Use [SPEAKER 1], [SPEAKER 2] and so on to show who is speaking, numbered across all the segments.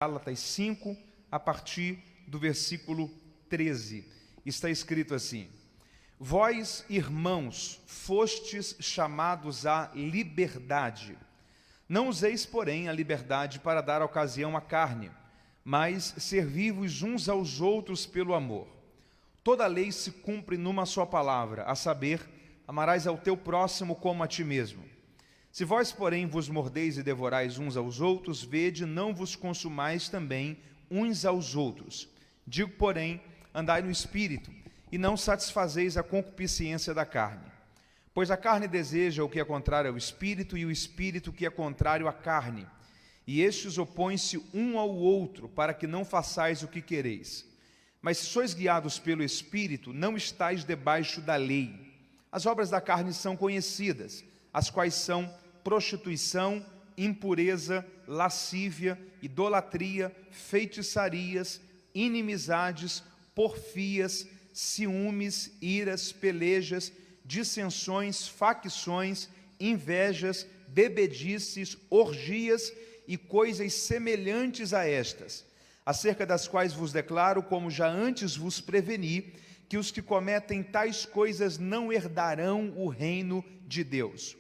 [SPEAKER 1] Gálatas 5, a partir do versículo 13. Está escrito assim: Vós, irmãos, fostes chamados à liberdade. Não useis, porém, a liberdade para dar ocasião à carne, mas servi-vos uns aos outros pelo amor. Toda a lei se cumpre numa só palavra, a saber, amarás ao teu próximo como a ti mesmo. Se vós, porém, vos mordeis e devorais uns aos outros, vede, não vos consumais também uns aos outros. Digo, porém, andai no Espírito, e não satisfazeis a concupiscência da carne. Pois a carne deseja o que é contrário ao Espírito, e o Espírito o que é contrário à carne. E estes opõem-se um ao outro, para que não façais o que quereis. Mas se sois guiados pelo Espírito, não estáis debaixo da lei. As obras da carne são conhecidas, as quais são prostituição, impureza, lascívia, idolatria, feitiçarias, inimizades, porfias, ciúmes, iras, pelejas, dissensões, facções, invejas, bebedices, orgias e coisas semelhantes a estas, acerca das quais vos declaro, como já antes vos preveni, que os que cometem tais coisas não herdarão o reino de Deus.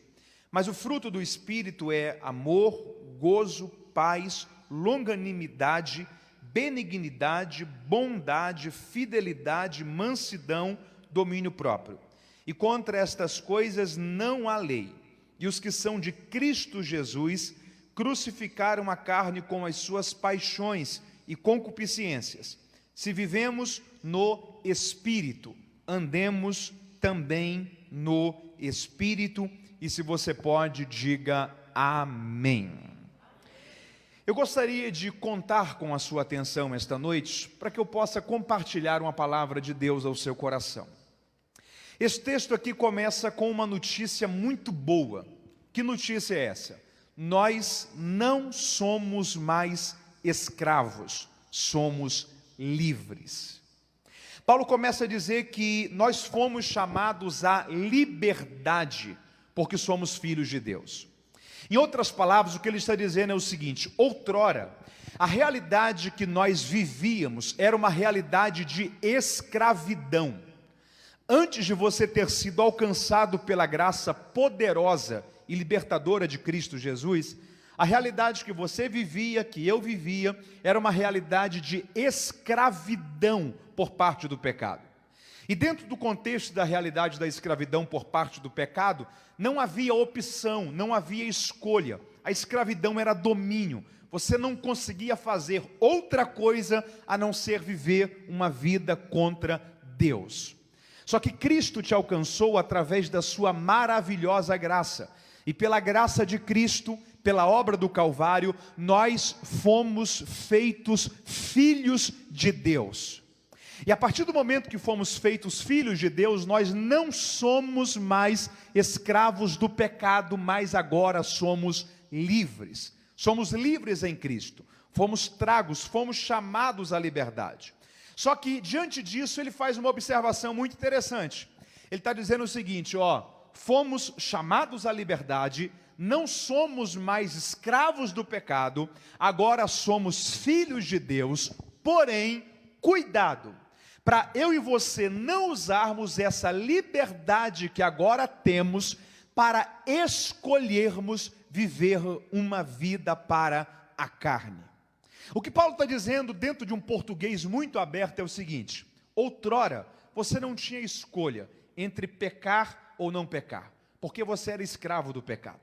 [SPEAKER 1] Mas o fruto do Espírito é amor, gozo, paz, longanimidade, benignidade, bondade, fidelidade, mansidão, domínio próprio. E contra estas coisas não há lei. E os que são de Cristo Jesus crucificaram a carne com as suas paixões e concupiscências. Se vivemos no Espírito, andemos também no Espírito. E se você pode, diga amém. Eu gostaria de contar com a sua atenção esta noite, para que eu possa compartilhar uma palavra de Deus ao seu coração. Esse texto aqui começa com uma notícia muito boa. Que notícia é essa? Nós não somos mais escravos, somos livres. Paulo começa a dizer que nós fomos chamados à liberdade, porque somos filhos de Deus. Em outras palavras, o que ele está dizendo é o seguinte: outrora, a realidade que nós vivíamos era uma realidade de escravidão. Antes de você ter sido alcançado pela graça poderosa e libertadora de Cristo Jesus, a realidade que você vivia, que eu vivia, era uma realidade de escravidão por parte do pecado. E dentro do contexto da realidade da escravidão por parte do pecado, não havia opção, não havia escolha. A escravidão era domínio. Você não conseguia fazer outra coisa a não ser viver uma vida contra Deus. Só que Cristo te alcançou através da sua maravilhosa graça. E pela graça de Cristo, pela obra do Calvário, nós fomos feitos filhos de Deus. E a partir do momento que fomos feitos filhos de Deus, nós não somos mais escravos do pecado, mas agora somos livres. Somos livres em Cristo. Fomos tragos, fomos chamados à liberdade. Só que, diante disso, ele faz uma observação muito interessante. Ele está dizendo o seguinte, fomos chamados à liberdade, não somos mais escravos do pecado, agora somos filhos de Deus, porém, cuidado, para eu e você não usarmos essa liberdade que agora temos para escolhermos viver uma vida para a carne. O que Paulo está dizendo dentro de um português muito aberto é o seguinte: outrora você não tinha escolha entre pecar ou não pecar, porque você era escravo do pecado.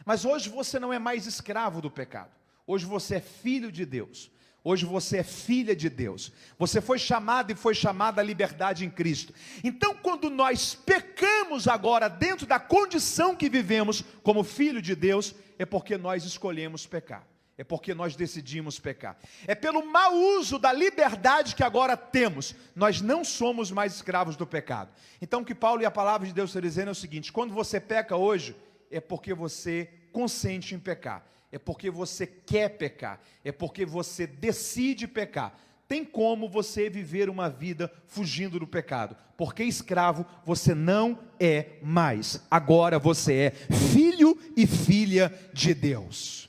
[SPEAKER 1] Mas hoje você não é mais escravo do pecado, hoje você é filho de Deus. Hoje você é filha de Deus. Você foi chamado e foi chamada à liberdade em Cristo. Então, quando nós pecamos agora dentro da condição que vivemos como filho de Deus, é porque nós escolhemos pecar. É porque nós decidimos pecar. É pelo mau uso da liberdade que agora temos. Nós não somos mais escravos do pecado. Então, o que Paulo e a palavra de Deus estão dizendo é o seguinte: quando você peca hoje, é porque você consente em pecar. É porque você quer pecar, é porque você decide pecar. Tem como você viver uma vida fugindo do pecado, porque escravo você não é mais. Agora você é filho e filha de Deus.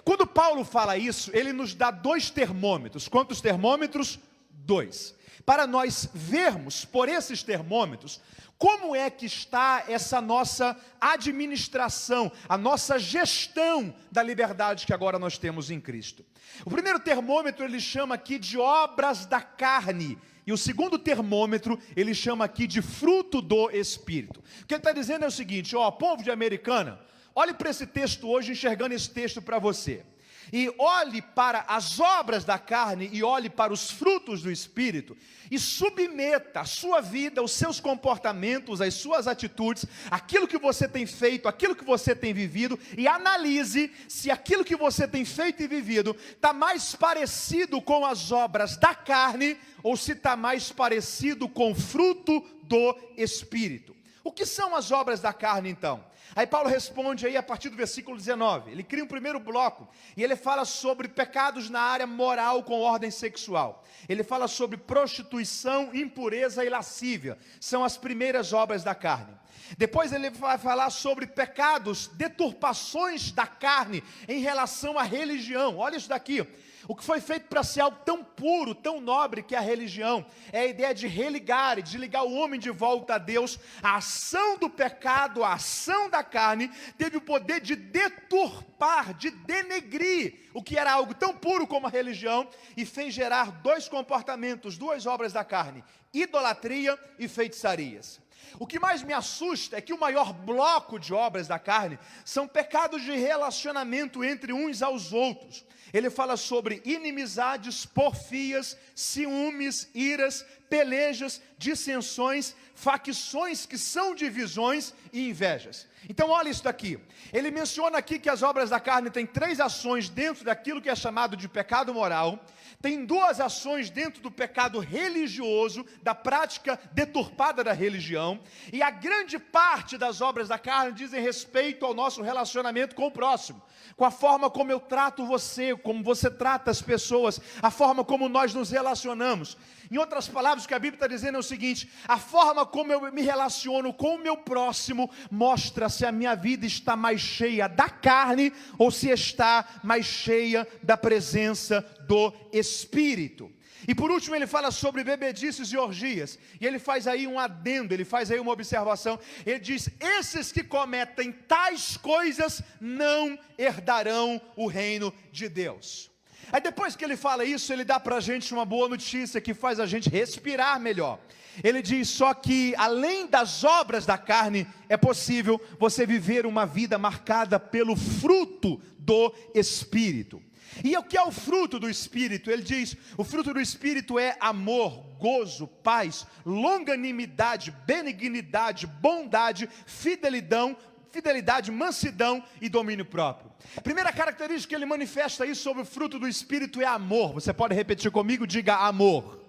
[SPEAKER 2] Quando Paulo fala isso, ele nos dá 2 termômetros. Quantos termômetros? 2. Para nós vermos por esses termômetros como é que está essa nossa administração, a nossa gestão da liberdade que agora nós temos em Cristo. O primeiro termômetro ele chama aqui de obras da carne. E o segundo termômetro, ele chama aqui de fruto do Espírito. O que ele está dizendo é o seguinte, povo de Americana, olhe para esse texto hoje, enxergando esse texto para você. E olhe para as obras da carne e olhe para os frutos do Espírito e submeta a sua vida, os seus comportamentos, as suas atitudes, aquilo que você tem feito, aquilo que você tem vivido, e analise se aquilo que você tem feito e vivido está mais parecido com as obras da carne ou se está mais parecido com o fruto do Espírito. O que são as obras da carne então? Aí Paulo responde aí a partir do versículo 19, ele cria um primeiro bloco, e ele fala sobre pecados na área moral com ordem sexual, ele fala sobre prostituição, impureza e lascívia, são as primeiras obras da carne. Depois ele vai falar sobre pecados, deturpações da carne em relação à religião, olha isso daqui. O que foi feito para ser algo tão puro, tão nobre que é a religião, é a ideia de religar, de ligar o homem de volta a Deus. A ação do pecado, a ação da carne, teve o poder de deturpar, de denegrir o que era algo tão puro como a religião, e fez gerar 2 comportamentos, 2 obras da carne, idolatria e feitiçarias. O que mais me assusta é que o maior bloco de obras da carne são pecados de relacionamento entre uns aos outros. Ele fala sobre inimizades, porfias, ciúmes, iras, pelejas, dissensões, facções que são divisões e invejas. Então olha isso daqui, ele menciona aqui que as obras da carne têm 3 ações dentro daquilo que é chamado de pecado moral, tem 2 ações dentro do pecado religioso, da prática deturpada da religião, e a grande parte das obras da carne dizem respeito ao nosso relacionamento com o próximo, com a forma como eu trato você, como você trata as pessoas, a forma como nós nos relacionamos. Em outras palavras, o que a Bíblia está dizendo é o seguinte: a forma como eu me relaciono com o meu próximo mostra se a minha vida está mais cheia da carne ou se está mais cheia da presença do Espírito. E por último ele fala sobre bebedices e orgias, e ele faz aí um adendo, ele faz aí uma observação, ele diz: esses que cometem tais coisas não herdarão o reino de Deus. Aí depois que ele fala isso, ele dá para a gente uma boa notícia que faz a gente respirar melhor. Ele diz só que além das obras da carne, é possível você viver uma vida marcada pelo fruto do Espírito. E o que é o fruto do Espírito? Ele diz, o fruto do Espírito é amor, gozo, paz, longanimidade, benignidade, bondade, fidelidade, mansidão e domínio próprio. Primeira característica que ele manifesta aí sobre o fruto do Espírito é amor. Você pode repetir comigo? Diga amor.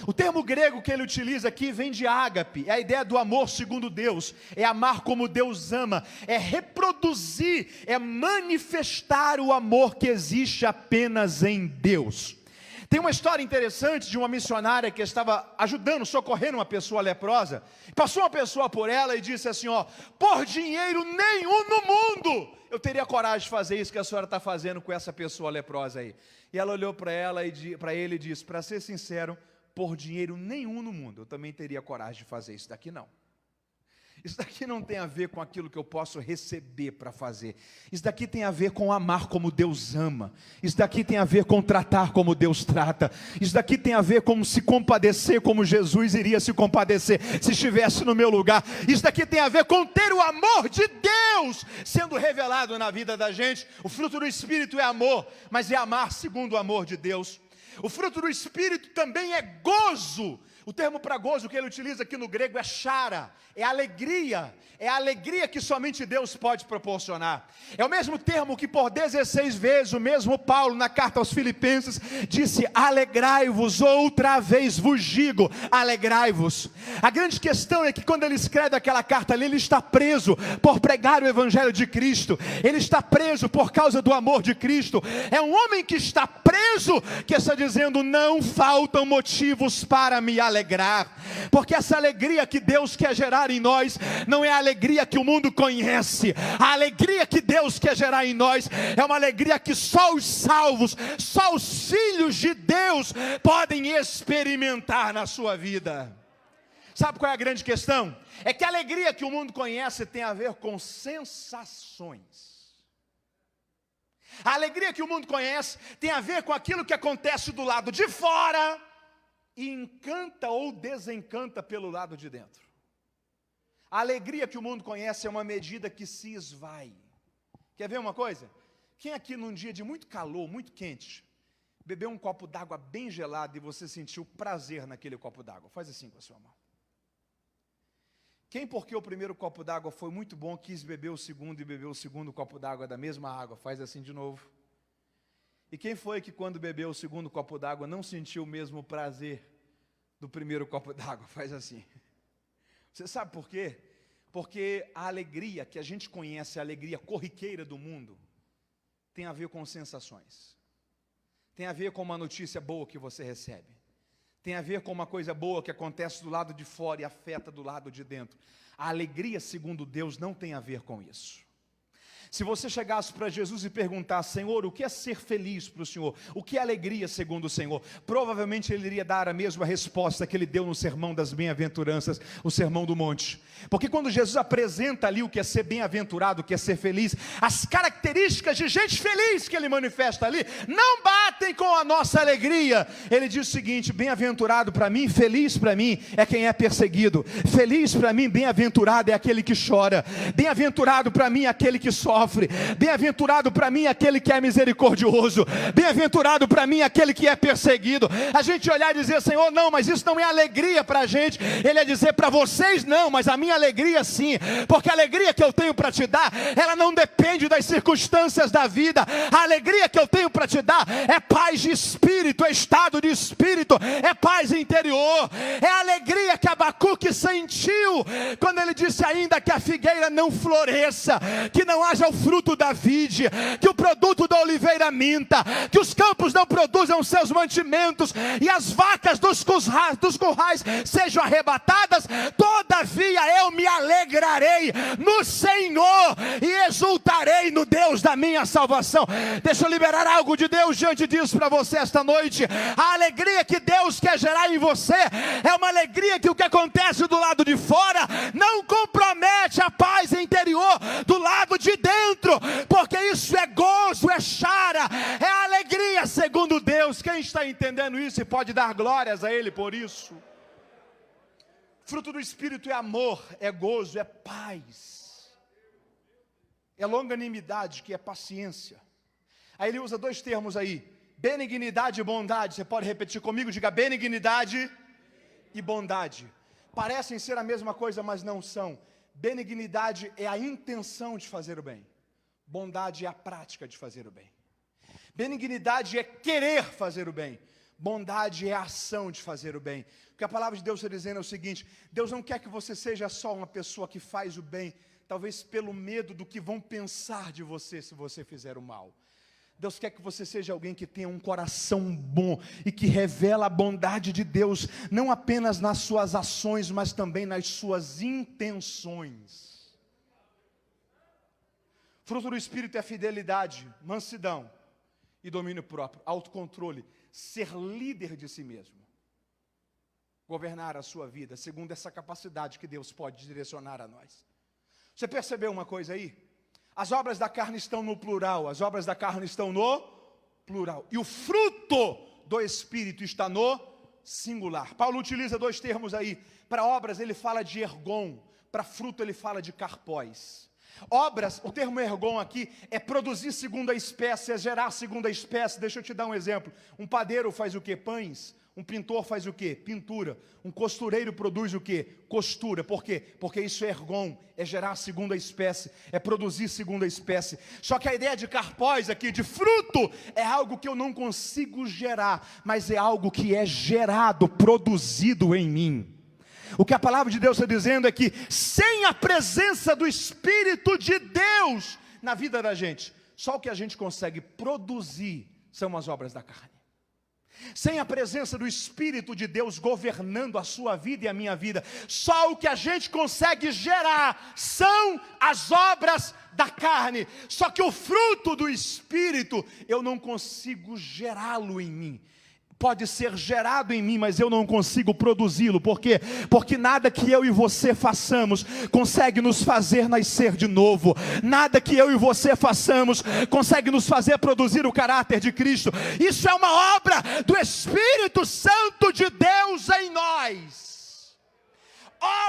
[SPEAKER 2] O termo grego que ele utiliza aqui vem de ágape, é a ideia do amor segundo Deus, é amar como Deus ama, é reproduzir, é manifestar o amor que existe apenas em Deus. Tem uma história interessante de uma missionária que estava ajudando, socorrendo uma pessoa leprosa. Passou uma pessoa por ela e disse assim, por dinheiro nenhum no mundo eu teria coragem de fazer isso que a senhora está fazendo com essa pessoa leprosa aí. E ela olhou para ele e disse, para ser sincero, por dinheiro nenhum no mundo eu também teria coragem de fazer isso daqui não. Isso daqui não tem a ver com aquilo que eu posso receber para fazer. Isso daqui tem a ver com amar como Deus ama. Isso daqui tem a ver com tratar como Deus trata. Isso daqui tem a ver com se compadecer como Jesus iria se compadecer se estivesse no meu lugar. Isso daqui tem a ver com ter o amor de Deus sendo revelado na vida da gente. O fruto do Espírito é amor, mas é amar segundo o amor de Deus. O fruto do Espírito também é gozo. O termo para gozo que ele utiliza aqui no grego é chara, é a alegria que somente Deus pode proporcionar. É o mesmo termo que por 16 vezes o mesmo Paulo na carta aos Filipenses disse, alegrai-vos, outra vez vos digo, alegrai-vos. A grande questão é que quando ele escreve aquela carta ali, ele está preso por pregar o Evangelho de Cristo, ele está preso por causa do amor de Cristo, é um homem que está preso, que está dizendo, dizendo: não faltam motivos para me alegrar, porque essa alegria que Deus quer gerar em nós, não é a alegria que o mundo conhece. A alegria que Deus quer gerar em nós, é uma alegria que só os salvos, só os filhos de Deus, podem experimentar na sua vida. Sabe qual é a grande questão? É que a alegria que o mundo conhece tem a ver com sensações. A alegria que o mundo conhece tem a ver com aquilo que acontece do lado de fora e encanta ou desencanta pelo lado de dentro. A alegria que o mundo conhece é uma medida que se esvai. Quer ver uma coisa? Quem aqui num dia de muito calor, muito quente, bebeu um copo d'água bem gelado e você sentiu prazer naquele copo d'água? Faz assim com a sua mão. Quem, porque o primeiro copo d'água foi muito bom, quis beber o segundo e bebeu o segundo copo d'água da mesma água? Faz assim de novo. E quem foi que quando bebeu o segundo copo d'água não sentiu o mesmo prazer do primeiro copo d'água? Faz assim. Você sabe por quê? Porque a alegria que a gente conhece, a alegria corriqueira do mundo, tem a ver com sensações. Tem a ver com uma notícia boa que você recebe. Tem a ver com uma coisa boa que acontece do lado de fora e afeta do lado de dentro. A alegria, segundo Deus, não tem a ver com isso. Se você chegasse para Jesus e perguntasse: Senhor, o que é ser feliz para o Senhor? O que é alegria segundo o Senhor? Provavelmente ele iria dar a mesma resposta que ele deu no sermão das bem-aventuranças, o sermão do monte. Porque quando Jesus apresenta ali o que é ser bem-aventurado, o que é ser feliz, as características de gente feliz que ele manifesta ali, não batem com a nossa alegria. Ele diz o seguinte: bem-aventurado para mim, feliz para mim é quem é perseguido. Feliz para mim, bem-aventurado é aquele que chora. Bem-aventurado para mim é aquele que sofre. Bem-aventurado para mim aquele que é misericordioso. Bem-aventurado para mim aquele que é perseguido. A gente olhar e dizer: Senhor, não, mas isso não é alegria para a gente. Ele ia dizer: para vocês não, mas a minha alegria sim, porque a alegria que eu tenho para te dar, ela não depende das circunstâncias da vida. A alegria que eu tenho para te dar é paz de espírito, é estado de espírito, é paz interior. É a alegria que Abacuque sentiu quando ele disse: ainda que a figueira não floresça, que não haja o fruto da vide, que o produto da oliveira minta, que os campos não produzam seus mantimentos e as vacas dos currais sejam arrebatadas, todavia eu me alegrarei no Senhor e exultarei no Deus da minha salvação. Deixa eu liberar algo de Deus diante disso para você esta noite. A alegria que Deus quer gerar em você é uma alegria que o que acontece do lado de fora não compromete a paz interior do lado de dentro, porque isso é gozo, é chara, é alegria segundo Deus. Quem está entendendo isso e pode dar glórias a Ele por isso? Fruto do Espírito é amor, é gozo, é paz, é longanimidade, que é paciência. Aí ele usa dois termos aí: benignidade e bondade. Você pode repetir comigo? Diga: benignidade e bondade. Parecem ser a mesma coisa, mas não são. Benignidade é a intenção de fazer o bem. Bondade é a prática de fazer o bem. Benignidade é querer fazer o bem. Bondade é a ação de fazer o bem. O que a palavra de Deus está dizendo é o seguinte: Deus não quer que você seja só uma pessoa que faz o bem, talvez pelo medo do que vão pensar de você se você fizer o mal. Deus quer que você seja alguém que tenha um coração bom e que revela a bondade de Deus, não apenas nas suas ações, mas também nas suas intenções. Fruto do Espírito é fidelidade, mansidão e domínio próprio, autocontrole, ser líder de si mesmo, governar a sua vida segundo essa capacidade que Deus pode direcionar a nós. Você percebeu uma coisa aí? As obras da carne estão no plural, as obras da carne estão no plural, e o fruto do Espírito está no singular. Paulo utiliza dois termos aí. Para obras ele fala de ergon, para fruto ele fala de karpós. Obras, o termo ergon aqui é produzir segundo a espécie, é gerar segundo a espécie. Deixa eu te dar um exemplo. Um padeiro faz o quê? Pães. Um pintor faz o quê? Pintura. Um costureiro produz o quê? Costura. Por quê? Porque isso é ergon, é gerar segundo a espécie, é produzir segundo a espécie. Só que a ideia de karpós aqui, de fruto, é algo que eu não consigo gerar, mas é algo que é gerado, produzido em mim. O que a palavra de Deus está dizendo é que sem a presença do Espírito de Deus na vida da gente, só o que a gente consegue produzir são as obras da carne. Sem a presença do Espírito de Deus governando a sua vida e a minha vida, só o que a gente consegue gerar são as obras da carne. Só que o fruto do Espírito, eu não consigo gerá-lo em mim. Pode ser gerado em mim, mas eu não consigo produzi-lo. Por quê? Porque nada que eu e você façamos consegue nos fazer nascer de novo. Nada que eu e você façamos consegue nos fazer produzir o caráter de Cristo. Isso é uma obra do Espírito Santo de Deus em nós.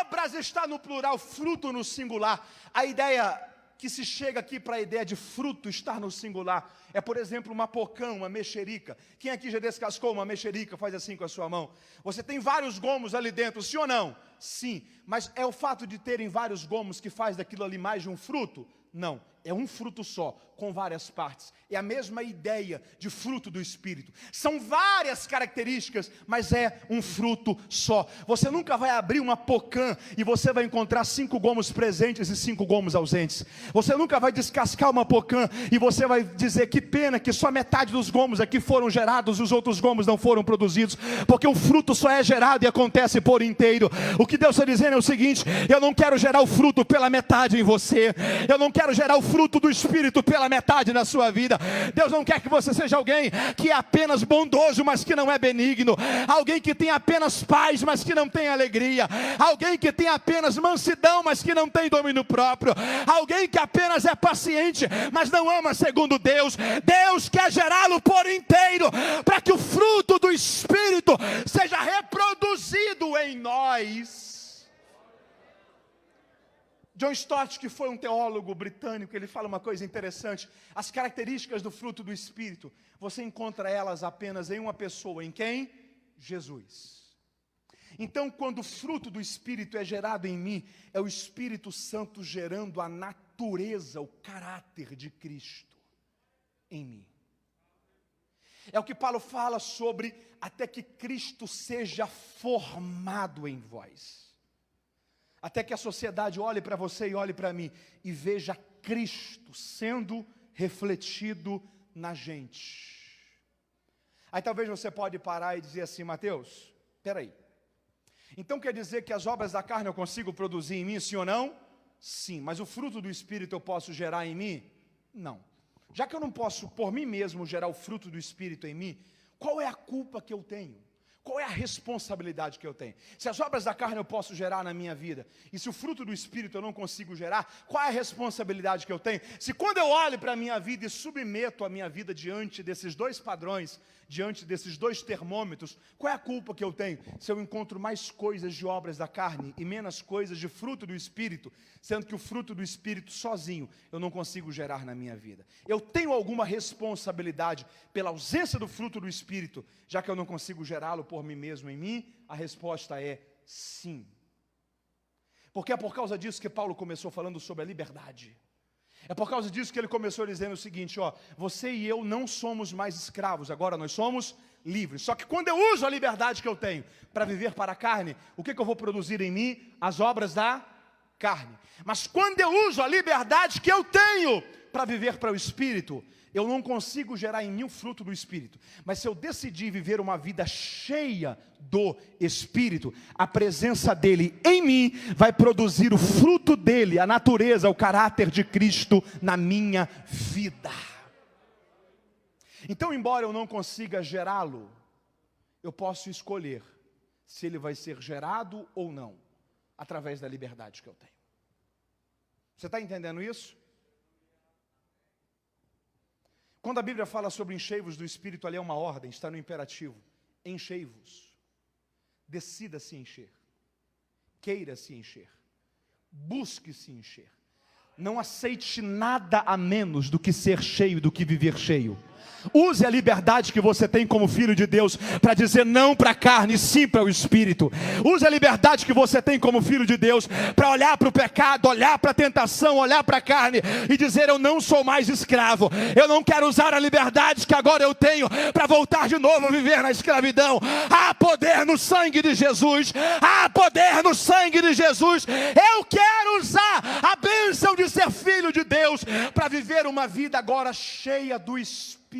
[SPEAKER 2] Obras está no plural, fruto no singular. A ideia que se chega aqui para a ideia de fruto estar no singular é, por exemplo, uma pocã, uma mexerica. Quem aqui já descascou uma mexerica? Faz assim com a sua mão. Você tem vários gomos ali dentro, sim ou não? Sim, mas é o fato de terem vários gomos que faz daquilo ali mais de um fruto? Não, é um fruto só, com várias partes. É a mesma ideia de fruto do Espírito. São várias características, mas é um fruto só. Você nunca vai abrir uma pocã e você vai encontrar 5 gomos presentes e 5 gomos ausentes. Você nunca vai descascar uma pocã e você vai dizer que pena que só metade dos gomos aqui foram gerados e os outros gomos não foram produzidos, porque o fruto só é gerado e acontece por inteiro. O que Deus está dizendo é o seguinte: eu não quero gerar o fruto pela metade em você, eu não quero gerar o fruto do Espírito pela metade na sua vida. Deus não quer que você seja alguém que é apenas bondoso, mas que não é benigno, alguém que tem apenas paz, mas que não tem alegria, alguém que tem apenas mansidão, mas que não tem domínio próprio, alguém que apenas é paciente, mas não ama segundo Deus. Deus quer gerá-lo por inteiro, para que o fruto do Espírito seja reproduzido em nós. John Stott, que foi um teólogo britânico, ele fala uma coisa interessante: as características do fruto do Espírito, você encontra elas apenas em uma pessoa. Em quem? Jesus. Então, quando o fruto do Espírito é gerado em mim, é o Espírito Santo gerando a natureza, o caráter de Cristo em mim. É o que Paulo fala sobre até que Cristo seja formado em vós. Até que a sociedade olhe para você e olhe para mim e veja Cristo sendo refletido na gente. Aí talvez você pode parar e dizer assim: Mateus, espera aí. Então quer dizer que as obras da carne eu consigo produzir em mim, sim ou não? Sim, mas o fruto do Espírito eu posso gerar em mim? Não. Já que eu não posso por mim mesmo gerar o fruto do Espírito em mim, qual é a culpa que eu tenho? Qual é a responsabilidade que eu tenho? Se as obras da carne eu posso gerar na minha vida, e se o fruto do Espírito eu não consigo gerar, qual é a responsabilidade que eu tenho? Se quando eu olho para a minha vida e submeto a minha vida diante desses dois padrões, diante desses dois termômetros, qual é a culpa que eu tenho? Se eu encontro mais coisas de obras da carne e menos coisas de fruto do Espírito, sendo que o fruto do Espírito sozinho eu não consigo gerar na minha vida. Eu tenho alguma responsabilidade pela ausência do fruto do Espírito, já que eu não consigo gerá-lo por mim mesmo em mim? A resposta é sim. Porque é por causa disso que Paulo começou falando sobre a liberdade. É por causa disso que ele começou dizendo o seguinte: ó, você e eu não somos mais escravos, agora nós somos livres. Só que quando eu uso a liberdade que eu tenho para viver para a carne, o que eu vou produzir em mim? As obras da carne. Mas quando eu uso a liberdade que eu tenho para viver para o Espírito, eu não consigo gerar em mim o fruto do Espírito. Mas se eu decidir viver uma vida cheia do Espírito, a presença dele em mim vai produzir o fruto dele, a natureza, o caráter de Cristo na minha vida. Então, embora eu não consiga gerá-lo, eu posso escolher se ele vai ser gerado ou não, através da liberdade que eu tenho. Você está entendendo isso? Quando a Bíblia fala sobre enchei-vos do Espírito, ali é uma ordem, está no imperativo. Enchei-vos. Decida se encher. Queira se encher. Busque se encher. Não aceite nada a menos do que ser cheio, do que viver cheio. Use a liberdade que você tem como filho de Deus para dizer não para a carne, sim para o Espírito. Use a liberdade que você tem como filho de Deus para olhar para o pecado, olhar para a tentação, olhar para a carne e dizer: eu não sou mais escravo. Eu não quero usar a liberdade que agora eu tenho para voltar de novo a viver na escravidão. Há poder no sangue de Jesus. Há poder no sangue de Jesus. Eu quero usar a bênção de ser filho de Deus para viver uma vida agora cheia do Espírito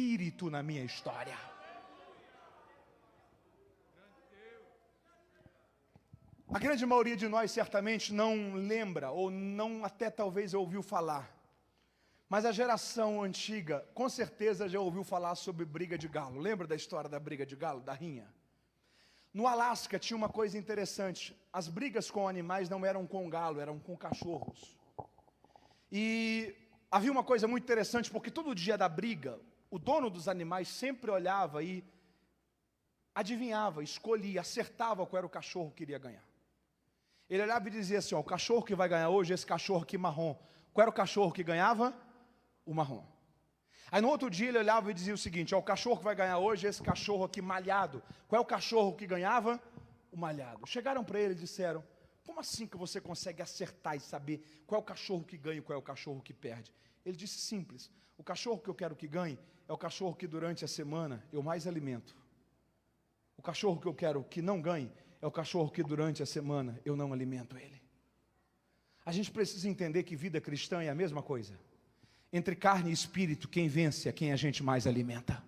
[SPEAKER 2] na minha história. A grande maioria de nós certamente não lembra, ou não até talvez ouviu falar. Mas a geração antiga, com certeza já ouviu falar sobre briga de galo. Lembra da história da briga de galo, da rinha? No Alasca tinha uma coisa interessante. As brigas com animais não eram com galo, eram com cachorros. E havia uma coisa muito interessante, porque todo dia da briga, o dono dos animais sempre olhava e adivinhava, escolhia, acertava qual era o cachorro que iria ganhar. Ele olhava e dizia assim, ó, o cachorro que vai ganhar hoje é esse cachorro aqui marrom. Qual era o cachorro que ganhava? O marrom. Aí no outro dia ele olhava e dizia o seguinte, ó, o cachorro que vai ganhar hoje é esse cachorro aqui malhado. Qual é o cachorro que ganhava? O malhado. Chegaram para ele e disseram, como assim que você consegue acertar e saber qual é o cachorro que ganha e qual é o cachorro que perde? Ele disse simples, o cachorro que eu quero que ganhe é o cachorro que durante a semana eu mais alimento. O cachorro que eu quero que não ganhe é o cachorro que durante a semana eu não alimento ele. A gente precisa entender que vida cristã é a mesma coisa. Entre carne e espírito, quem vence é quem a gente mais alimenta.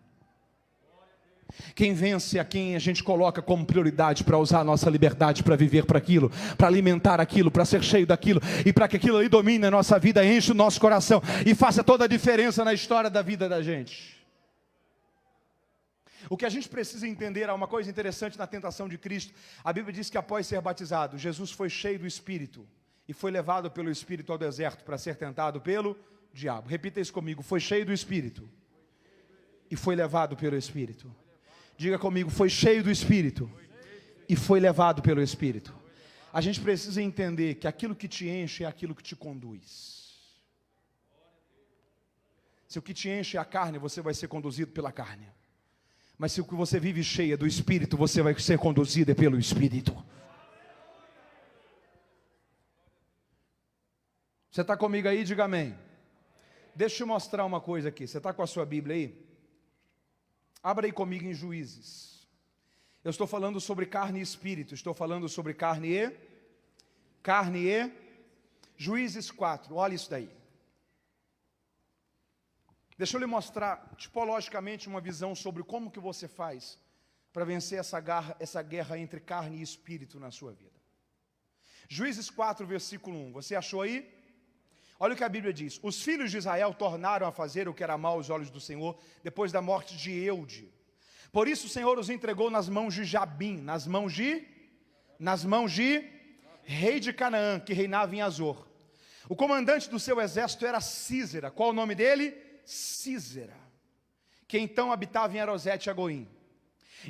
[SPEAKER 2] Quem vence é quem a gente coloca como prioridade para usar a nossa liberdade para viver para aquilo, para alimentar aquilo, para ser cheio daquilo, e para que aquilo ali domine a nossa vida, enche o nosso coração e faça toda a diferença na história da vida da gente. O que a gente precisa entender é uma coisa interessante na tentação de Cristo. A Bíblia diz que após ser batizado, Jesus foi cheio do Espírito e foi levado pelo Espírito ao deserto para ser tentado pelo diabo. Repita isso comigo, foi cheio do Espírito e foi levado pelo Espírito. Diga comigo, foi cheio do Espírito e foi levado pelo Espírito. A gente precisa entender que aquilo que te enche é aquilo que te conduz. Se o que te enche é a carne, você vai ser conduzido pela carne. Mas se o que você vive cheia do Espírito, você vai ser conduzido pelo Espírito. Você está comigo aí? Diga amém. Deixa eu te mostrar uma coisa aqui. Você está com a sua Bíblia aí? Abra aí comigo em Juízes. Eu estou falando sobre carne e espírito. Estou falando sobre carne e Juízes 4. Olha isso daí. Deixa eu lhe mostrar tipologicamente uma visão sobre como que você faz para vencer essa guerra entre carne e espírito na sua vida. Juízes 4, versículo 1. Você achou aí? Olha o que a Bíblia diz. Os filhos de Israel tornaram a fazer o que era mal aos olhos do Senhor, depois da morte de Eude. Por isso o Senhor os entregou nas mãos de Jabim, nas mãos de rei de Canaã, que reinava em Azor. O comandante do seu exército era Sísera. Qual o nome dele? Sísera, que então habitava em Arosete e Agoim.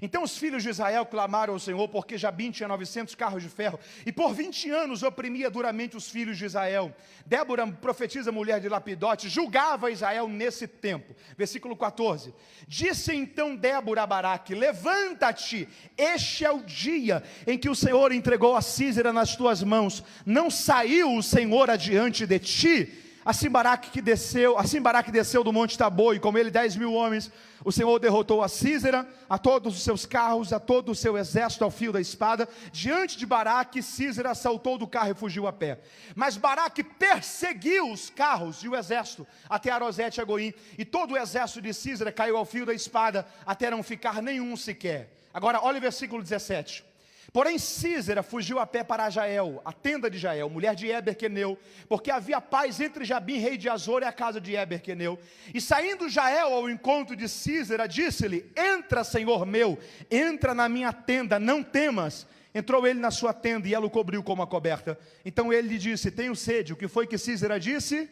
[SPEAKER 2] Então os filhos de Israel clamaram ao Senhor, porque Jabim tinha 900 carros de ferro, e por 20 anos oprimia duramente os filhos de Israel. Débora, profetisa mulher de Lapidote, julgava Israel nesse tempo. Versículo 14. Disse então Débora a Baraque, levanta-te, este é o dia em que o Senhor entregou a Sísera nas tuas mãos. Não saiu o Senhor adiante de ti? Assim Baraque desceu do monte Tabor, e com ele 10.000 homens. O Senhor derrotou a Sísera, a todos os seus carros, a todo o seu exército ao fio da espada. Diante de Baraque, Sísera saltou do carro e fugiu a pé. Mas Baraque perseguiu os carros e o exército até Arosete e Agoim, e todo o exército de Sísera caiu ao fio da espada, até não ficar nenhum sequer. Agora olha o versículo 17. Porém Sísera fugiu a pé para Jael, a tenda de Jael, mulher de Eber-Queneu, porque havia paz entre Jabim, rei de Azor, e a casa de Eber-Queneu. E saindo Jael ao encontro de Sísera, disse-lhe, entra, senhor meu, entra na minha tenda, não temas. Entrou ele na sua tenda e ela o cobriu com uma coberta. Então ele lhe disse, tenho sede. O que foi que Sísera disse?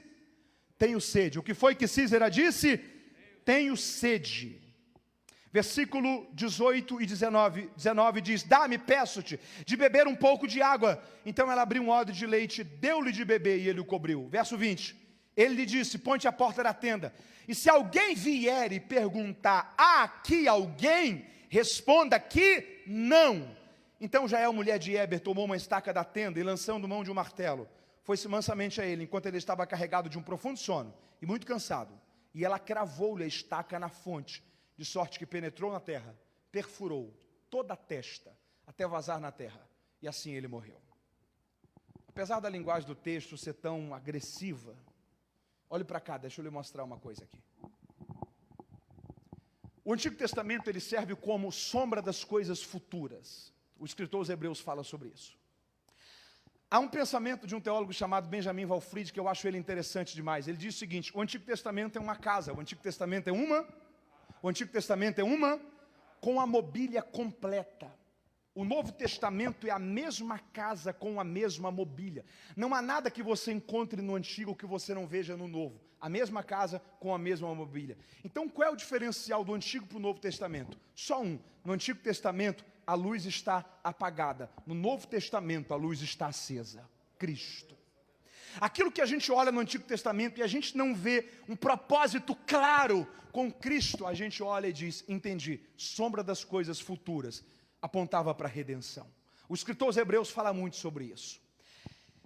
[SPEAKER 2] Tenho sede. O que foi que Sísera disse? Tenho sede. Versículo 18 e 19 diz, dá-me, peço-te, de beber um pouco de água. Então ela abriu um odre de leite, deu-lhe de beber e ele o cobriu. Verso 20, ele lhe disse, ponte à porta da tenda, e se alguém vier e perguntar, há aqui alguém? Responda que não. Então Jael, mulher de Eber, tomou uma estaca da tenda e lançando mão de um martelo, foi-se mansamente a ele, enquanto ele estava carregado de um profundo sono e muito cansado. E ela cravou-lhe a estaca na fonte, de sorte que penetrou na terra, perfurou toda a testa, até vazar na terra, e assim ele morreu. Apesar da linguagem do texto ser tão agressiva, olhe para cá, deixa eu lhe mostrar uma coisa aqui. O Antigo Testamento ele serve como sombra das coisas futuras. O escritor aos Hebreus fala sobre isso. Há um pensamento de um teólogo chamado Benjamin Walfrid, que eu acho ele interessante demais. Ele diz o seguinte: o Antigo Testamento é uma casa, o Antigo Testamento é uma com a mobília completa. O Novo Testamento é a mesma casa com a mesma mobília. Não há nada que você encontre no Antigo que você não veja no Novo. A mesma casa com a mesma mobília. Então, qual é o diferencial do Antigo para o Novo Testamento? Só um. No Antigo Testamento, a luz está apagada. No Novo Testamento, a luz está acesa. Cristo. Aquilo que a gente olha no Antigo Testamento e a gente não vê um propósito claro com Cristo, a gente olha e diz: entendi, sombra das coisas futuras, apontava para a redenção. O escritor aos Hebreus fala muito sobre isso.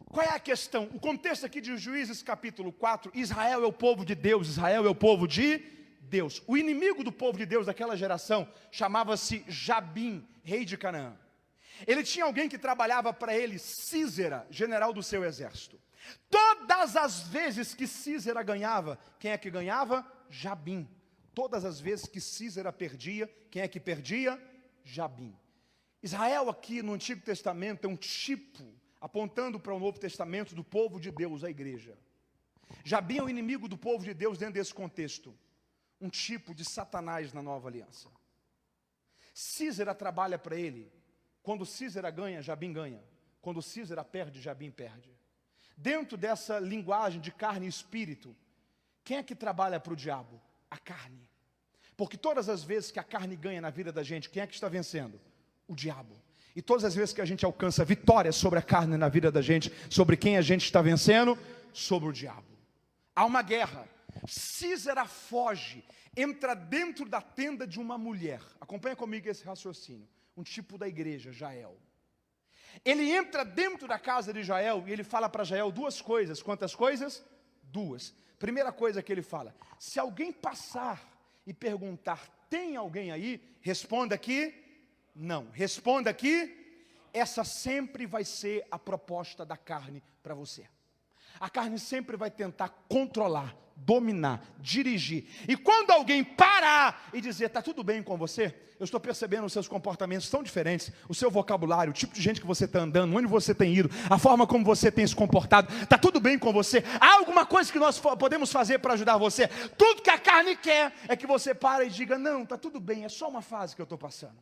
[SPEAKER 2] Qual é a questão? O contexto aqui de Juízes capítulo 4, Israel é o povo de Deus, Israel é o povo de Deus. O inimigo do povo de Deus daquela geração chamava-se Jabim, rei de Canaã. Ele tinha alguém que trabalhava para ele, Sísera, general do seu exército. Todas as vezes que Sísera ganhava, quem é que ganhava? Jabim. Todas as vezes que Sísera perdia, quem é que perdia? Jabim. Israel aqui no Antigo Testamento é um tipo, apontando para o Novo Testamento, do povo de Deus, a igreja. Jabim é o inimigo do povo de Deus dentro desse contexto. Um tipo de Satanás na nova aliança. Sísera trabalha para ele. Quando Sísera ganha, Jabim ganha. Quando Sísera perde, Jabim perde. Dentro dessa linguagem de carne e espírito, quem é que trabalha para o diabo? A carne. Porque todas as vezes que a carne ganha na vida da gente, quem é que está vencendo? O diabo. E todas as vezes que a gente alcança vitória sobre a carne na vida da gente, sobre quem a gente está vencendo? Sobre o diabo. Há uma guerra. Sísera foge, entra dentro da tenda de uma mulher. Acompanha comigo esse raciocínio. Um tipo da igreja, Jael. Ele entra dentro da casa de Jael e ele fala para Jael duas coisas. Quantas coisas? Duas. Primeira coisa que ele fala: se alguém passar e perguntar, tem alguém aí? Responda que não. Responda que essa sempre vai ser a proposta da carne para você. A carne sempre vai tentar controlar, dominar, dirigir. E quando alguém parar e dizer, está tudo bem com você? Eu estou percebendo os seus comportamentos tão diferentes, o seu vocabulário, o tipo de gente que você está andando, onde você tem ido, a forma como você tem se comportado, está tudo bem com você? Há alguma coisa que nós podemos fazer para ajudar você? Tudo que a carne quer é que você pare e diga, não, está tudo bem, é só uma fase que eu estou passando.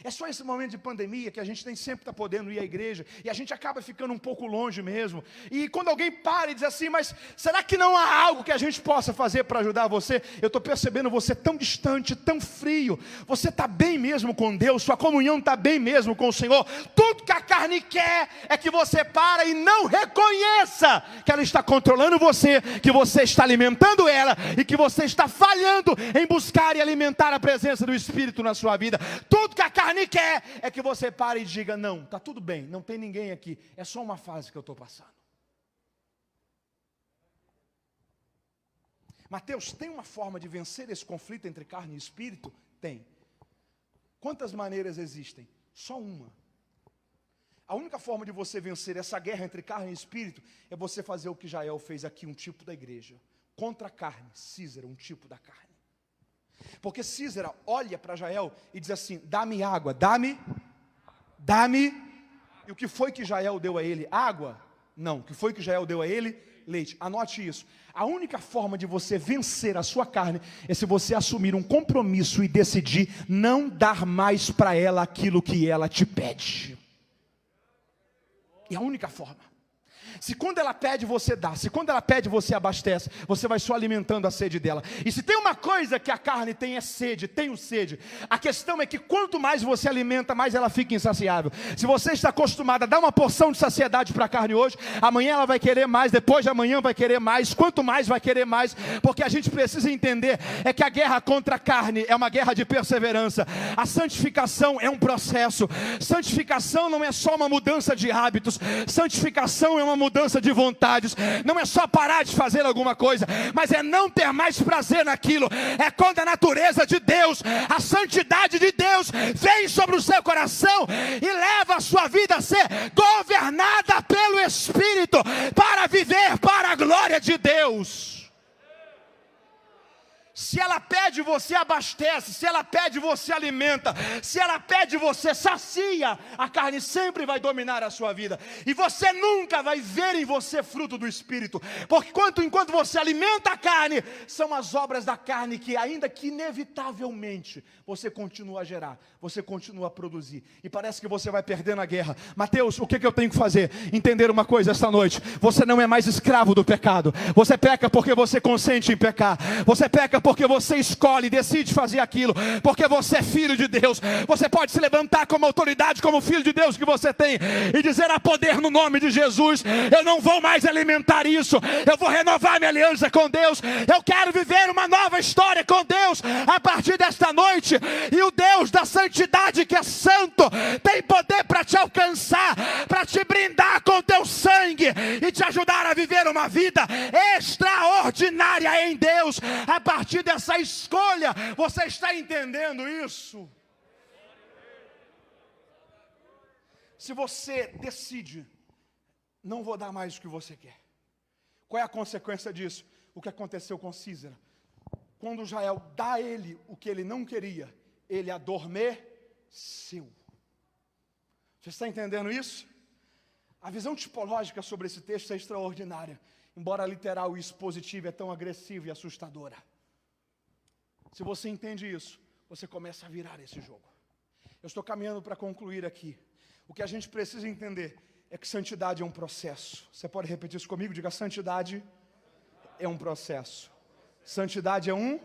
[SPEAKER 2] É só esse momento de pandemia que a gente nem sempre está podendo ir à igreja, e a gente acaba ficando um pouco longe mesmo. E quando alguém para e diz assim, mas será que não há algo que a gente possa fazer para ajudar você? Eu estou percebendo você tão distante, tão frio. Você está bem mesmo com Deus, sua comunhão está bem mesmo com o Senhor. Tudo que a carne quer é que você para e não reconheça que ela está controlando você, que você está alimentando ela, e que você está falhando em buscar e alimentar a presença do Espírito na sua vida. Tudo que a carne quer é que você pare e diga, não, está tudo bem, não tem ninguém aqui, é só uma fase que eu estou passando. Mateus, tem uma forma de vencer esse conflito entre carne e espírito? Tem. Quantas maneiras existem? Só uma. A única forma de você vencer essa guerra entre carne e espírito é você fazer o que Jael fez aqui, um tipo da igreja. Contra a carne, Sísera, um tipo da carne. Porque Sísera olha para Jael e diz assim, dá-me água, dá-me. E o que foi que Jael deu a ele? Água? Não. O que foi que Jael deu a ele? Leite. Anote isso. A única forma de você vencer a sua carne é se você assumir um compromisso e decidir não dar mais para ela aquilo que ela te pede. É a única forma. Se quando ela pede, você dá. Se quando ela pede, você abastece. Você vai só alimentando a sede dela. E se tem uma coisa que a carne tem, é sede. Tenho sede. A questão é que quanto mais você alimenta, mais ela fica insaciável. Se você está acostumado a dar uma porção de saciedade para a carne hoje, amanhã ela vai querer mais, depois de amanhã vai querer mais. Quanto mais vai querer mais. Porque a gente precisa entender é que a guerra contra a carne é uma guerra de perseverança. A santificação é um processo. Santificação não é só uma mudança de hábitos. Santificação é uma mudança de vontades, não é só parar de fazer alguma coisa, mas é não ter mais prazer naquilo. É quando a natureza de Deus, a santidade de Deus vem sobre o seu coração e leva a sua vida a ser governada pelo Espírito para viver para a glória de Deus. Se ela pede, você abastece. Se ela pede, você alimenta. Se ela pede, você sacia. A carne sempre vai dominar a sua vida. E você nunca vai ver em você fruto do Espírito. Porque enquanto você alimenta a carne, são as obras da carne que, ainda que inevitavelmente, você continua a gerar. Você continua a produzir. E parece que você vai perdendo a guerra. Mateus, o que eu tenho que fazer? Entender uma coisa esta noite. Você não é mais escravo do pecado. Você peca porque você consente em pecar. Você peca porque você escolhe, decide fazer aquilo. Porque você é filho de Deus. Você pode se levantar como autoridade, como filho de Deus que você tem, e dizer: há poder no nome de Jesus. Eu não vou mais alimentar isso. Eu vou renovar minha aliança com Deus. Eu quero viver uma nova história com Deus a partir desta noite. E o Deus da santidade, que é santo, tem poder para te alcançar, para te brindar com teu sangue e te ajudar a viver uma vida extraordinária em Deus. A partir dessa escolha, você está entendendo isso? Se você decide: não vou dar mais o que você quer, qual é a consequência disso? O que aconteceu com Císera? Quando Jael dá a ele o que ele não queria, ele adormeceu. Você está entendendo isso? A visão tipológica sobre esse texto é extraordinária, embora literal e expositiva é tão agressiva e assustadora. Se você entende isso, você começa a virar esse jogo. Eu estou caminhando para concluir aqui. O que a gente precisa entender é que santidade é um processo. Você pode repetir isso comigo? Diga: santidade é um processo. Santidade é um.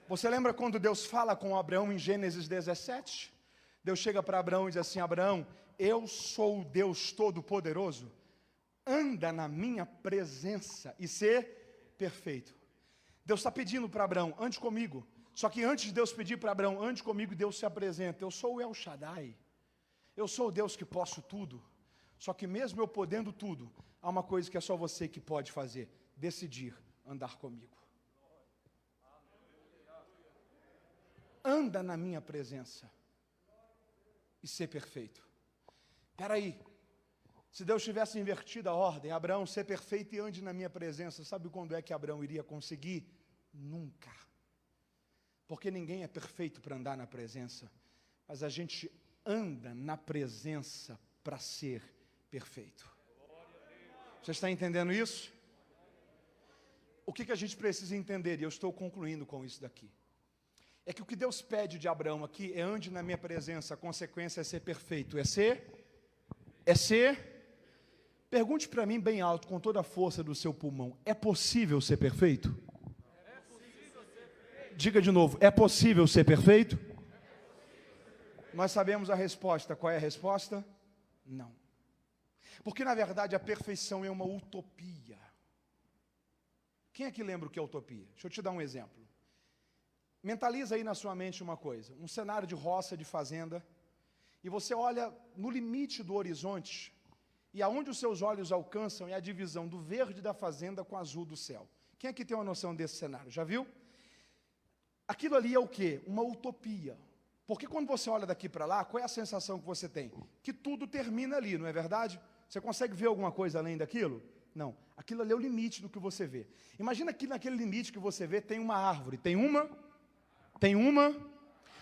[SPEAKER 2] Você lembra quando Deus fala com Abraão em Gênesis 17? Deus chega para Abraão e diz assim: Abraão, eu sou o Deus Todo-Poderoso. Anda na minha presença e ser perfeito. Deus está pedindo para Abraão: ande comigo. Só que antes de Deus pedir para Abraão: ande comigo, Deus se apresenta: eu sou o El Shaddai. Eu sou o Deus que posso tudo. Só que mesmo eu podendo tudo, há uma coisa que é só você que pode fazer: decidir andar comigo. Anda na minha presença e ser perfeito. Espera aí, se Deus tivesse invertido a ordem: Abraão, ser perfeito e ande na minha presença, sabe quando é que Abraão iria conseguir? Nunca. Porque ninguém é perfeito para andar na presença, mas a gente anda na presença para ser perfeito. Você está entendendo isso? O que a gente precisa entender, e eu estou concluindo com isso daqui, é que o que Deus pede de Abraão aqui é: ande na minha presença. A consequência é ser perfeito. Pergunte para mim bem alto, com toda a força do seu pulmão: é possível ser perfeito? Diga de novo: é possível ser perfeito? Nós sabemos a resposta. Qual é a resposta? Não. Porque na verdade a perfeição é uma utopia. Quem é que lembra o que é utopia? Deixa eu te dar um exemplo. Mentaliza aí na sua mente uma coisa: um cenário de roça, de fazenda, e você olha no limite do horizonte, e aonde os seus olhos alcançam é a divisão do verde da fazenda com o azul do céu. Quem é que tem uma noção desse cenário? Já viu? Aquilo ali é o quê? Uma utopia. Porque quando você olha daqui para lá, qual é a sensação que você tem? Que tudo termina ali, não é verdade? Você consegue ver alguma coisa além daquilo? Não. Aquilo ali é o limite do que você vê. Imagina que naquele limite que você vê tem uma árvore. Tem uma.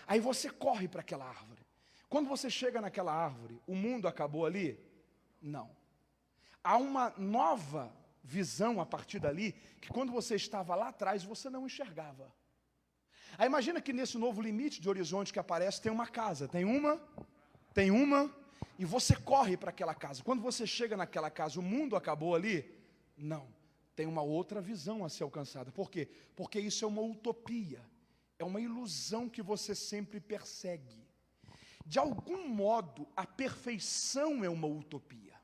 [SPEAKER 2] Aí você corre para aquela árvore. Quando você chega naquela árvore, o mundo acabou ali? Não. Há uma nova visão a partir dali, que quando você estava lá atrás, você não enxergava. Aí imagina que nesse novo limite de horizonte que aparece, tem uma casa. Tem uma, e você corre para aquela casa. Quando você chega naquela casa, o mundo acabou ali? Não. Tem uma outra visão a ser alcançada. Por quê? Porque isso é uma utopia. É uma ilusão que você sempre persegue. De algum modo, a perfeição é uma utopia.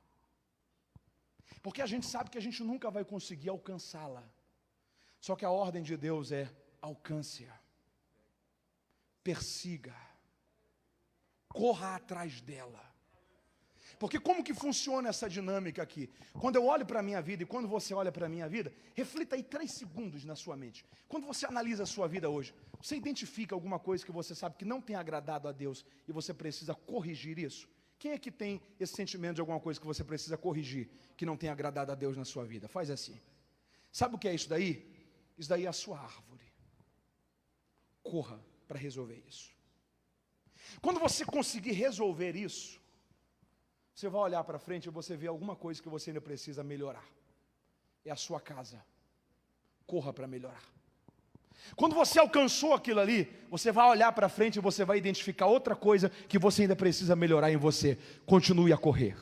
[SPEAKER 2] Porque a gente sabe que a gente nunca vai conseguir alcançá-la. Só que a ordem de Deus é: alcance-a. Persiga. Corra atrás dela. Porque como que funciona essa dinâmica aqui? Quando eu olho para a minha vida e quando você olha para a minha vida, reflita aí 3 segundos na sua mente. Quando você analisa a sua vida hoje, você identifica alguma coisa que você sabe que não tem agradado a Deus e você precisa corrigir isso? Quem é que tem esse sentimento de alguma coisa que você precisa corrigir, que não tem agradado a Deus na sua vida? Faz assim. Sabe o que é isso daí? Isso daí é a sua árvore. Corra para resolver isso. Quando você conseguir resolver isso, você vai olhar para frente e você vê alguma coisa que você ainda precisa melhorar. É a sua casa. Corra para melhorar. Quando você alcançou aquilo ali, você vai olhar para frente e você vai identificar outra coisa que você ainda precisa melhorar em você. Continue a correr.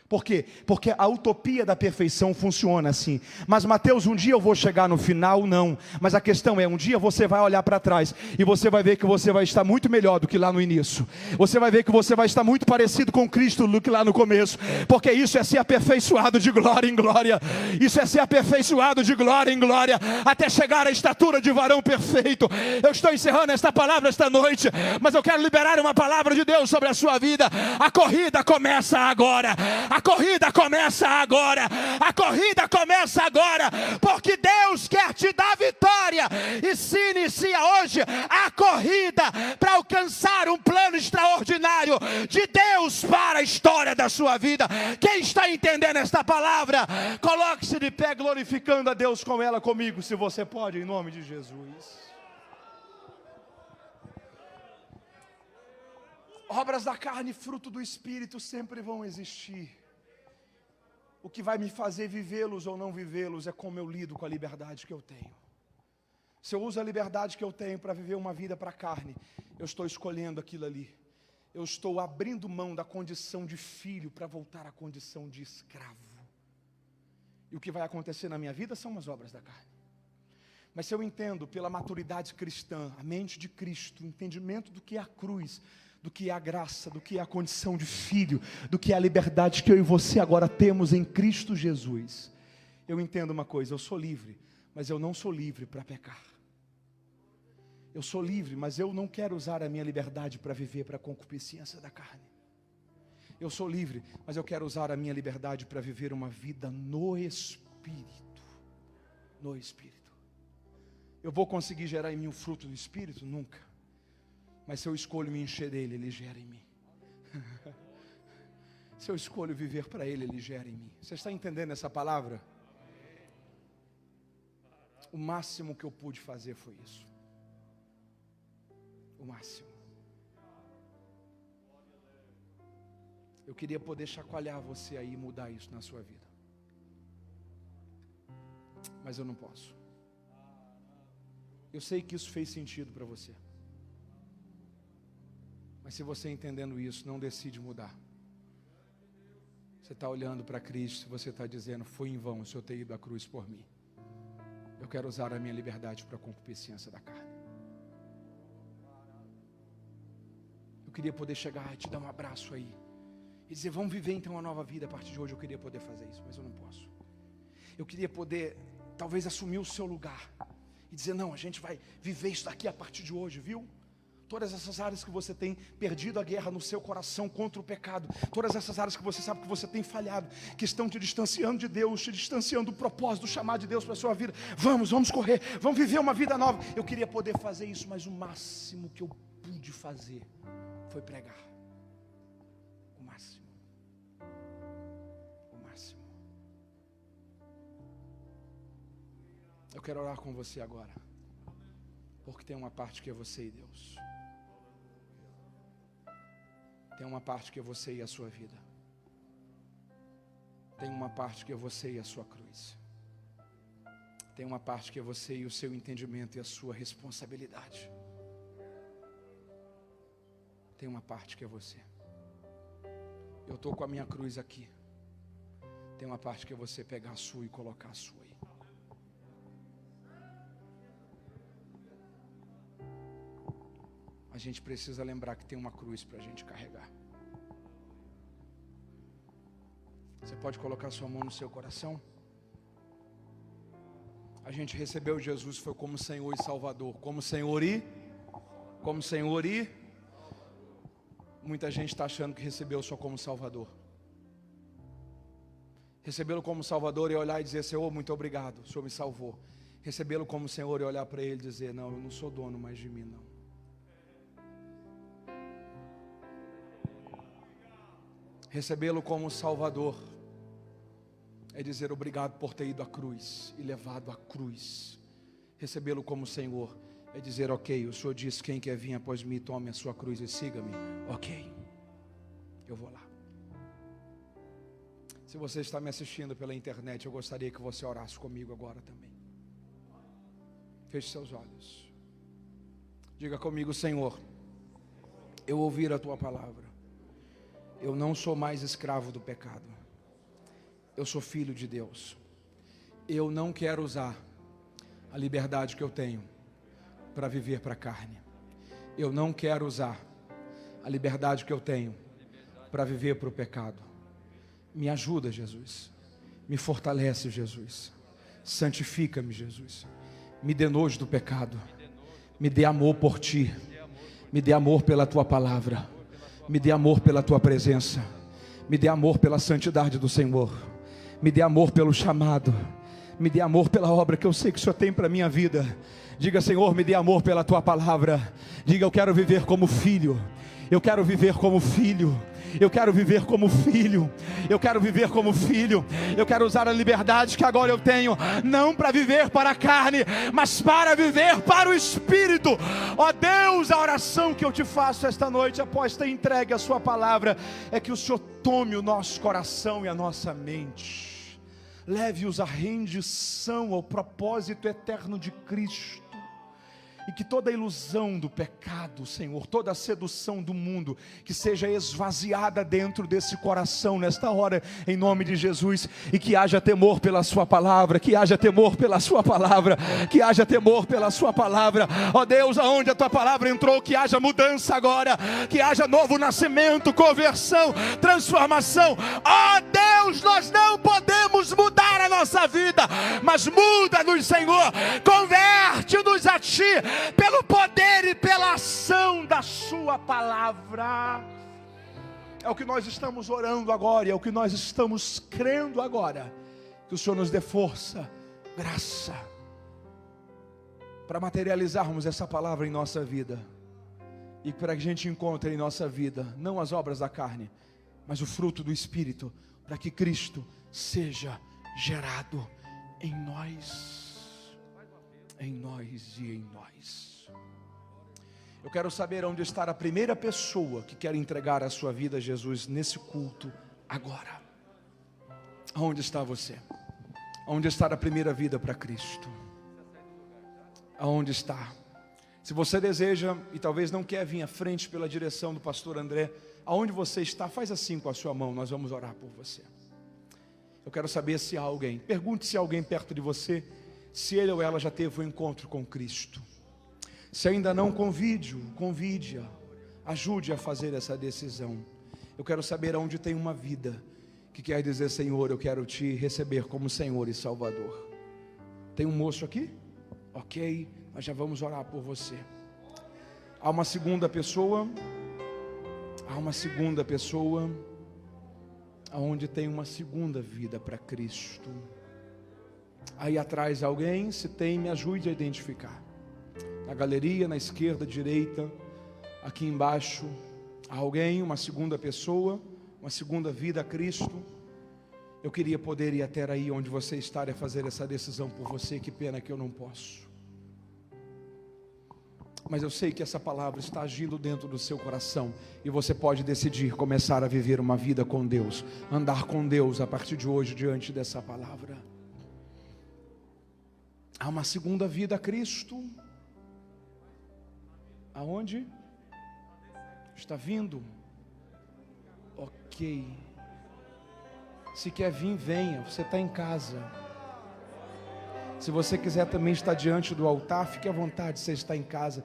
[SPEAKER 2] Por quê? Porque a utopia da perfeição funciona assim. Mas Mateus, um dia eu vou chegar no final? Não. Mas a questão é, um dia você vai olhar para trás e você vai ver que você vai estar muito melhor do que lá no início. Você vai ver que você vai estar muito parecido com Cristo do que lá no começo. Porque isso é ser aperfeiçoado de glória em glória. Isso é ser aperfeiçoado de glória em glória, até chegar à estatura de varão perfeito. Eu estou encerrando esta palavra esta noite, mas eu quero liberar uma palavra de Deus sobre a sua vida. A corrida começa agora. A corrida começa agora. A corrida começa agora. Porque Deus quer te dar vitória. E se inicia hoje a corrida para alcançar um plano extraordinário de Deus para a história da sua vida. Quem está entendendo esta palavra? Coloque-se de pé glorificando a Deus com ela comigo, se você pode, em nome de Jesus. Obras da carne, fruto do Espírito sempre vão existir. O que vai me fazer vivê-los ou não vivê-los é como eu lido com a liberdade que eu tenho. Se eu uso a liberdade que eu tenho para viver uma vida para a carne, eu estou escolhendo aquilo ali. Eu estou abrindo mão da condição de filho para voltar à condição de escravo. E o que vai acontecer na minha vida são as obras da carne. Mas se eu entendo pela maturidade cristã, a mente de Cristo, o entendimento do que é a cruz, do que é a graça, do que é a condição de filho, do que é a liberdade que eu e você agora temos em Cristo Jesus, eu entendo uma coisa: eu sou livre, mas eu não sou livre para pecar. Eu sou livre, mas eu não quero usar a minha liberdade para viver para a concupiscência da carne. Eu sou livre, mas eu quero usar a minha liberdade para viver uma vida no Espírito. No Espírito. Eu vou conseguir gerar em mim o fruto do Espírito? Nunca. Mas se eu escolho me encher dele, ele gera em mim. Se eu escolho viver para ele, ele gera em mim. Você está entendendo essa palavra? O máximo que eu pude fazer foi isso. O máximo. Eu queria poder chacoalhar você aí e mudar isso na sua vida. Mas eu não posso. Eu sei que isso fez sentido para você. Mas se você entendendo isso, não decide mudar. Você está olhando para Cristo, você está dizendo: foi em vão o Senhor ter ido à cruz por mim. Eu quero usar a minha liberdade para a concupiscência da carne. Eu queria poder chegar e te dar um abraço aí e dizer: vamos viver então uma nova vida a partir de hoje. Eu queria poder fazer isso, mas eu não posso. Eu queria poder, talvez, assumir o seu lugar e dizer: não, a gente vai viver isso daqui a partir de hoje, viu? Todas essas áreas que você tem perdido a guerra no seu coração contra o pecado, todas essas áreas que você sabe que você tem falhado, que estão te distanciando de Deus, te distanciando do propósito, do chamado de Deus para a sua vida. Vamos correr, vamos viver uma vida nova. Eu queria poder fazer isso, mas o máximo que eu pude fazer foi pregar. O máximo. O máximo. Eu quero orar com você agora, porque tem uma parte que é você e Deus. Tem uma parte que é você e a sua vida. Tem uma parte que é você e a sua cruz. Tem uma parte que é você e o seu entendimento e a sua responsabilidade. Tem uma parte que é você. Eu estou com a minha cruz aqui. Tem uma parte que é você pegar a sua e colocar a sua aí. A gente precisa lembrar que tem uma cruz para a gente carregar. Você pode colocar sua mão no seu coração? A gente recebeu Jesus, foi como Senhor e Salvador. Como Senhor e muita gente está achando que recebeu só como Salvador. Recebê-lo como Salvador e olhar e dizer: Senhor, muito obrigado, o Senhor me salvou. Recebê-lo como Senhor e olhar para Ele e dizer: não, eu não sou dono mais de mim, não. Recebê-lo como Salvador é dizer: obrigado por ter ido à cruz e levado a cruz Recebê-lo como Senhor é dizer: ok, o Senhor diz: quem quer vir após mim, tome a sua cruz e siga-me. Ok, eu vou lá. Se você está me assistindo pela internet, eu gostaria que você orasse comigo agora também. Feche seus olhos. Diga comigo: Senhor, eu ouvir a tua palavra. Eu não sou mais escravo do pecado. Eu sou filho de Deus. Eu não quero usar a liberdade que eu tenho para viver para a carne. Eu não quero usar a liberdade que eu tenho para viver para o pecado. Me ajuda, Jesus. Me fortalece, Jesus. Santifica-me, Jesus. Me dê nojo do pecado. Me dê amor por Ti. Me dê amor pela Tua palavra. Me dê amor pela Tua presença. Me dê amor pela santidade do Senhor. Me dê amor pelo chamado. Me dê amor pela obra que eu sei que o Senhor tem para a minha vida. Diga: Senhor, me dê amor pela Tua palavra. Diga: eu quero viver como filho. Eu quero viver como filho. Eu quero viver como filho. Eu quero viver como filho. Eu quero usar a liberdade que agora eu tenho, não para viver para a carne, mas para viver para o Espírito. Ó Deus, a oração que eu te faço esta noite, após ter entregue a sua palavra, é que o Senhor tome o nosso coração e a nossa mente, leve-os à rendição ao propósito eterno de Cristo. E que toda a ilusão do pecado, Senhor, toda a sedução do mundo, que seja esvaziada dentro desse coração nesta hora, em nome de Jesus. E que haja temor pela sua palavra, que haja temor pela sua palavra, que haja temor pela sua palavra. Ó Deus, aonde a tua palavra entrou, que haja mudança agora, que haja novo nascimento, conversão, transformação. Ó Deus, nós não podemos mudar a nossa vida, mas muda-nos, Senhor, converte-nos a Ti, pelo poder e pela ação da sua palavra. É o que nós estamos orando agora, e é o que nós estamos crendo agora. Que o Senhor nos dê força, graça, para materializarmos essa palavra em nossa vida, e para que a gente encontre em nossa vida, não as obras da carne, mas o fruto do Espírito, para que Cristo seja gerado em nós. Em nós e em nós. Eu quero saber onde está a primeira pessoa que quer entregar a sua vida a Jesus nesse culto agora. Aonde está você? Aonde está a primeira vida para Cristo? Aonde está? Se você deseja e talvez não quer vir à frente pela direção do pastor André, aonde você está, faz assim com a sua mão, nós vamos orar por você. Eu quero saber se há alguém, pergunte se há alguém perto de você, se ele ou ela já teve um encontro com Cristo. Se ainda não, convide-a, ajude a fazer essa decisão. Eu quero saber onde tem uma vida que quer dizer: Senhor, eu quero Te receber como Senhor e Salvador. Tem um moço aqui? Ok, nós já vamos orar por você. Há uma segunda pessoa, aonde tem uma segunda vida para Cristo. Aí atrás alguém, se tem, me ajude a identificar. Na galeria, na esquerda, direita, aqui embaixo, há alguém, uma segunda pessoa, uma segunda vida a Cristo. Eu queria poder ir até aí onde você está e fazer essa decisão por você. Que pena que eu não posso. Mas eu sei que essa palavra está agindo dentro do seu coração, e você pode decidir começar a viver uma vida com Deus, andar com Deus a partir de hoje diante dessa palavra. Há uma segunda vida a Cristo. Aonde? Está vindo? Ok. Se quer vir, venha. Você está em casa. Se você quiser também estar diante do altar, fique à vontade, você está em casa.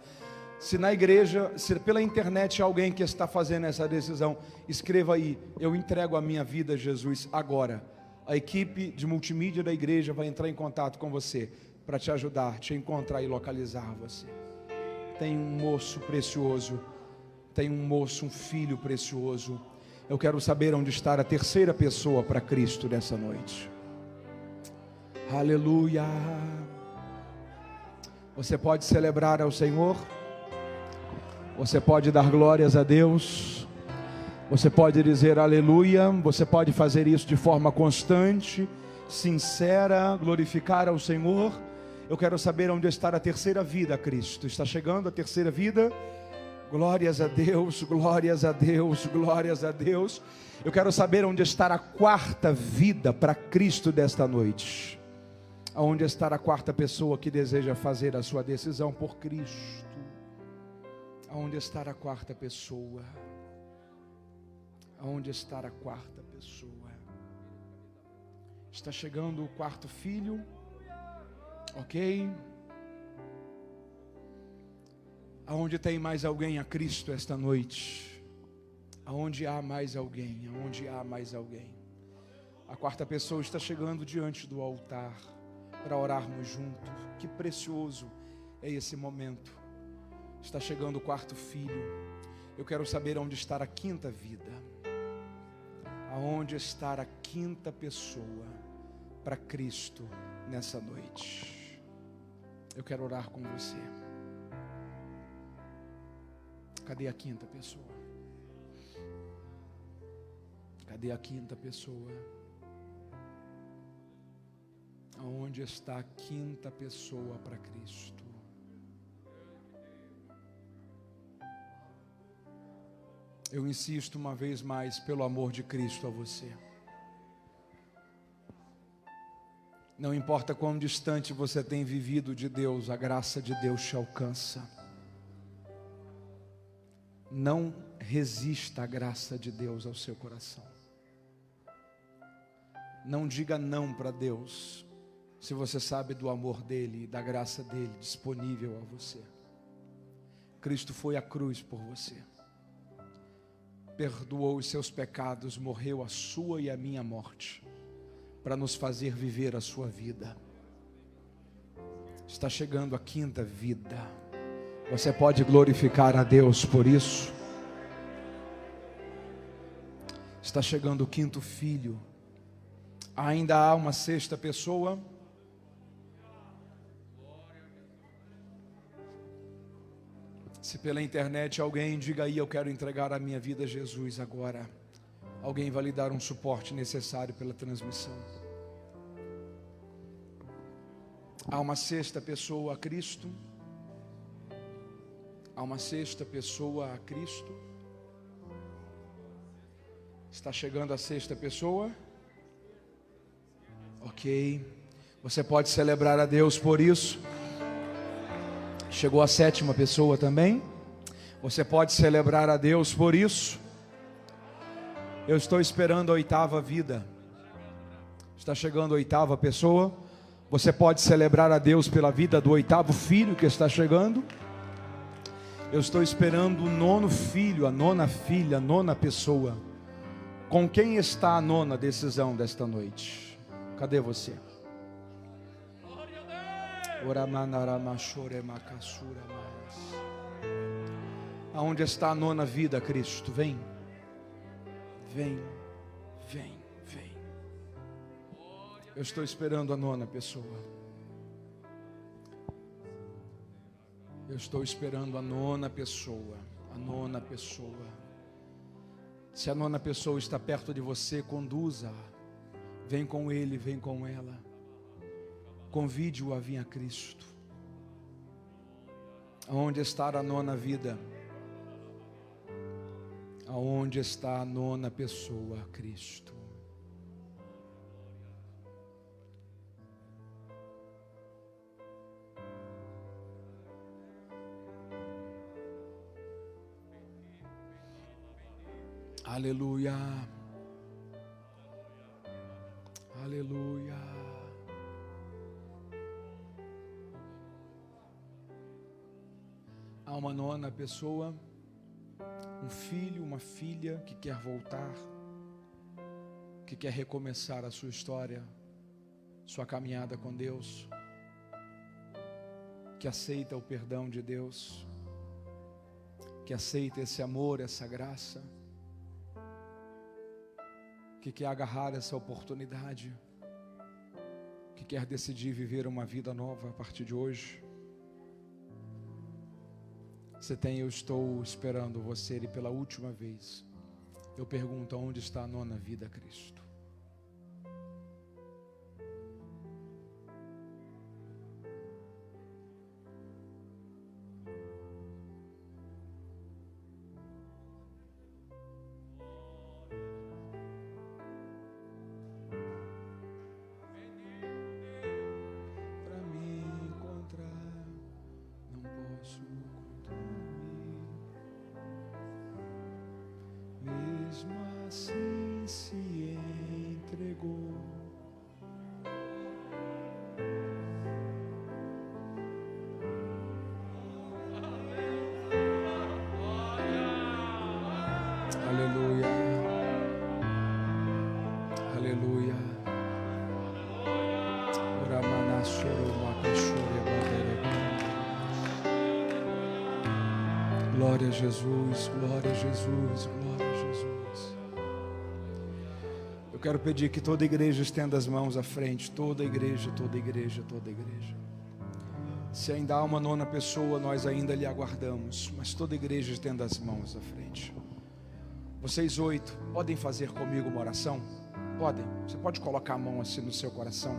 [SPEAKER 2] Se na igreja, se pela internet há alguém que está fazendo essa decisão, escreva aí: eu entrego a minha vida a Jesus agora. A equipe de multimídia da igreja vai entrar em contato com você para te ajudar, te encontrar e localizar você. Tem um moço precioso, tem um moço, um filho precioso. Eu quero saber onde está a terceira pessoa para Cristo nessa noite. Aleluia. Você pode celebrar ao Senhor, você pode dar glórias a Deus, você pode dizer aleluia, você pode fazer isso de forma constante, sincera, glorificar ao Senhor Eu quero saber onde está a terceira vida, Cristo. Está chegando a terceira vida? Glórias a Deus, glórias a Deus, glórias a Deus. Eu quero saber onde está a quarta vida para Cristo desta noite. Onde está a quarta pessoa que deseja fazer a sua decisão por Cristo? Aonde está a quarta pessoa? Aonde está a quarta pessoa? Está chegando o quarto filho, ok? Aonde tem mais alguém a Cristo esta noite? Aonde há mais alguém? Aonde há mais alguém? A quarta pessoa está chegando diante do altar para orarmos juntos. Que precioso é esse momento. Está chegando o quarto filho. Eu quero saber onde está a quinta vida. Aonde está a quinta pessoa para Cristo nessa noite? Eu quero orar com você. Cadê a quinta pessoa? Cadê a quinta pessoa? Aonde está a quinta pessoa para Cristo? Eu insisto uma vez mais, pelo amor de Cristo a você. Não importa quão distante você tem vivido de Deus, a graça de Deus te alcança. Não resista à graça de Deus ao seu coração. Não diga não para Deus, se você sabe do amor dEle e da graça dEle disponível a você. Cristo foi à cruz por você. Perdoou os seus pecados, morreu a sua e a minha morte, para nos fazer viver a sua vida. Está chegando a quinta vida. Você pode glorificar a Deus por isso? Está chegando o quinto filho. Ainda há uma sexta pessoa. Se pela internet alguém diga aí, eu quero entregar a minha vida a Jesus agora. Alguém vai lhe dar um suporte necessário pela transmissão. Há uma sexta pessoa a Cristo. Há uma sexta pessoa a Cristo. Está chegando a sexta pessoa. Ok. Você pode celebrar a Deus por isso. Chegou a sétima pessoa também. Você pode celebrar a Deus por isso. Eu estou esperando a oitava vida. Está chegando a oitava pessoa. Você pode celebrar a Deus pela vida do oitavo filho que está chegando. Eu estou esperando o nono filho, a nona filha, a nona pessoa. Com quem está a nona decisão desta noite? Cadê você? Aonde está a nona vida, Cristo? Vem, vem, vem, vem. Eu estou esperando a nona pessoa. Eu estou esperando a nona pessoa. A nona pessoa. Se a nona pessoa está perto de você, conduza. Vem com ele, vem com ela. Convide-o a vir a Cristo. Aonde está a nona vida? Aonde está a nona pessoa, Cristo? Aleluia. Aleluia. Há uma nona pessoa, um filho, uma filha que quer voltar, que quer recomeçar a sua história, sua caminhada com Deus, que aceita o perdão de Deus, que aceita esse amor, essa graça, que quer agarrar essa oportunidade, que quer decidir viver uma vida nova a partir de hoje. Você tem, eu estou esperando você e pela última vez. Eu pergunto, onde está a nona vida, Cristo? mesmo assim se entregou. Aleluia, aleluia. Glória a Jesus, glória a Jesus, glória a Jesus. Eu quero pedir que toda igreja estenda as mãos à frente, toda igreja, toda igreja, toda igreja. Se ainda há uma nona pessoa, nós ainda lhe aguardamos, mas toda igreja estenda as mãos à frente. Vocês 8 podem fazer comigo uma oração? Podem. Você pode colocar a mão assim no seu coração,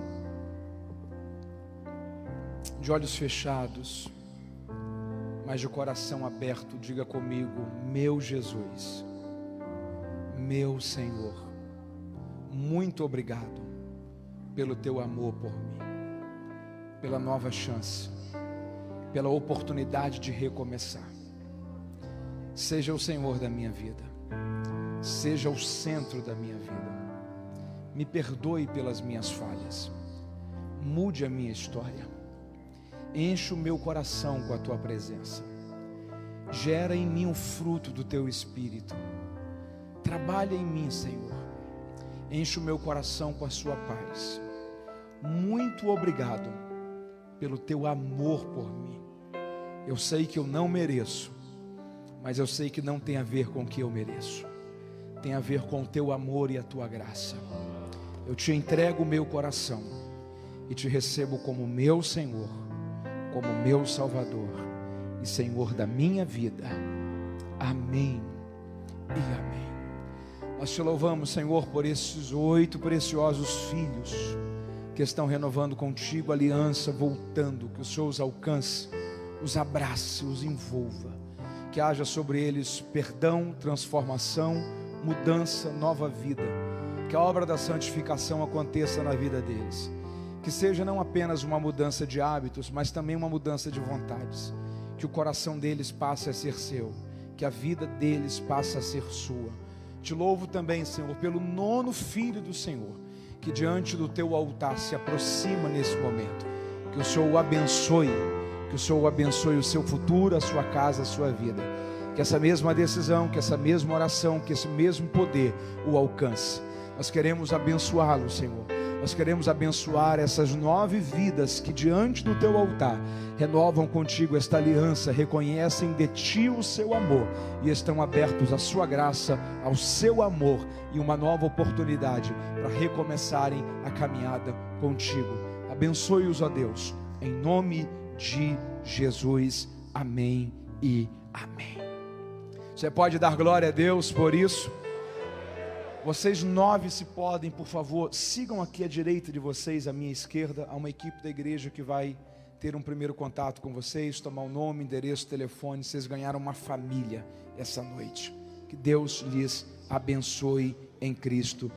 [SPEAKER 2] de olhos fechados, mas de coração aberto. Diga comigo: meu Jesus, meu Senhor, muito obrigado pelo teu amor por mim, pela nova chance, pela oportunidade de recomeçar. Seja o Senhor da minha vida, seja o centro da minha vida. Me perdoe pelas minhas falhas, mude a minha história, enche o meu coração com a tua presença, gera em mim o fruto do teu Espírito, trabalha em mim, Senhor, enche o meu coração com a sua paz. Muito obrigado pelo teu amor por mim. Eu sei que eu não mereço, mas eu sei que não tem a ver com o que eu mereço, tem a ver com o teu amor e a tua graça. Eu te entrego o meu coração e te recebo como meu Senhor, como meu Salvador e Senhor da minha vida. Amém e amém. Nós te louvamos, Senhor, por esses 8 preciosos filhos que estão renovando contigo aliança, voltando. Que o Senhor os alcance, os abrace, os envolva, que haja sobre eles perdão, transformação, mudança, nova vida. Que a obra da santificação aconteça na vida deles, que seja não apenas uma mudança de hábitos, mas também uma mudança de vontades. Que o coração deles passe a ser seu, que a vida deles passe a ser sua. Te louvo também, Senhor, pelo 9º filho do Senhor, que diante do teu altar se aproxima nesse momento. Que o Senhor o abençoe, que o Senhor abençoe o seu futuro, a sua casa, a sua vida. Que essa mesma decisão, que essa mesma oração, que esse mesmo poder o alcance. Nós queremos abençoá-lo, Senhor. Nós queremos abençoar essas 9 vidas que diante do teu altar renovam contigo esta aliança, reconhecem de ti o seu amor e estão abertos à sua graça, ao seu amor e uma nova oportunidade para recomeçarem a caminhada contigo. Abençoe-os, ó Deus, em nome de Jesus. Amém e amém. Você pode dar glória a Deus por isso? Vocês 9, se podem, por favor, sigam aqui à direita de vocês, à minha esquerda, há uma equipe da igreja que vai ter um primeiro contato com vocês, tomar o nome, endereço, telefone. Vocês ganharam uma família essa noite. Que Deus lhes abençoe em Cristo.